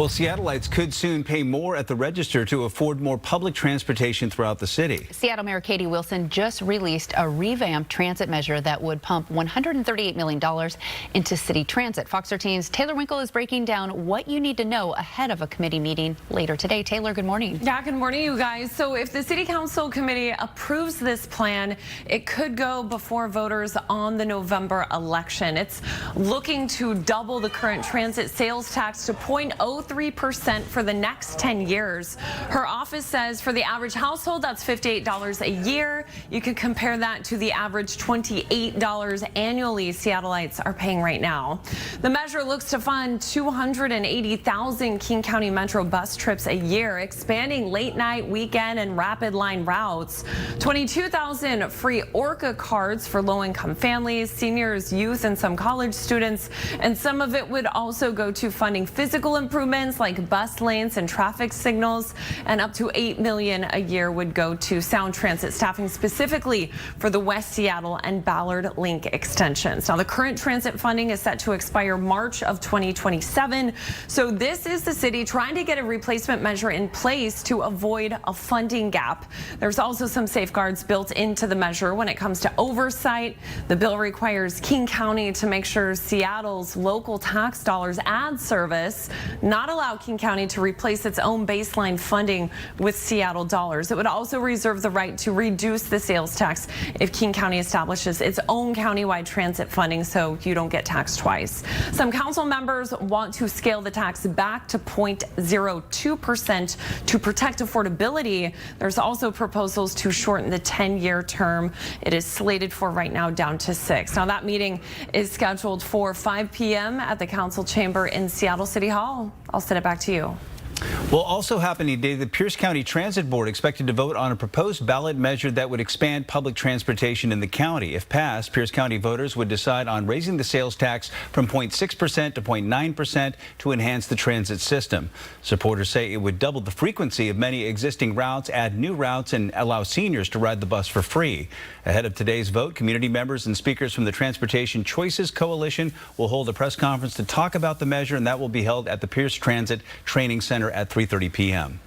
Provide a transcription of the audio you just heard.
Well, Seattleites could soon pay more at the register to afford more public transportation throughout the city. Seattle Mayor Katie Wilson just released a revamped transit measure that would pump $138 million into city transit. Fox 13's Taylor Winkle is breaking down what you need to know ahead of a committee meeting later today. Taylor, good morning. Yeah, good morning, you guys. So if the City Council committee approves this plan, it could go before voters on the November election. It's looking to double the current transit sales tax to 0.03% for the next 10 years. Her office says for the average household, that's $58 a year. You can compare that to the average $28 annually Seattleites are paying right now. The measure looks to fund 280,000 King County Metro bus trips a year, expanding late night, weekend, and rapid line routes. 22,000 free Orca cards for low-income families, seniors, youth, and some college students. And some of it would also go to funding physical improvements like bus lanes and traffic signals, and up to $8 million a year would go to sound transit staffing specifically for the West Seattle and Ballard Link extensions. Now, the current transit funding is set to expire March of 2027. So this is the city trying to get a replacement measure in place to avoid a funding gap. There's also some safeguards built into the measure when it comes to oversight. The bill requires King County to make sure Seattle's local tax dollars ad service not allow King County to replace its own baseline funding with Seattle dollars. It would also reserve the right to reduce the sales tax if King County establishes its own countywide transit funding, so you don't get taxed twice. Some council members want to scale the tax back to 0.02% to protect affordability. There's also proposals to shorten the 10-year term. It is slated for right now down to 6. Now, that meeting is scheduled for 5 p.m. at the council chamber in Seattle City Hall. I'll send it back to you. Well, also happening today, the Pierce County Transit Board expected to vote on a proposed ballot measure that would expand public transportation in the county. If passed, Pierce County voters would decide on raising the sales tax from 0.6% to 0.9% to enhance the transit system. Supporters say it would double the frequency of many existing routes, add new routes, and allow seniors to ride the bus for free. Ahead of today's vote, community members and speakers from the Transportation Choices Coalition will hold a press conference to talk about the measure, and that will be held at the Pierce Transit Training Center at 3:30 p.m.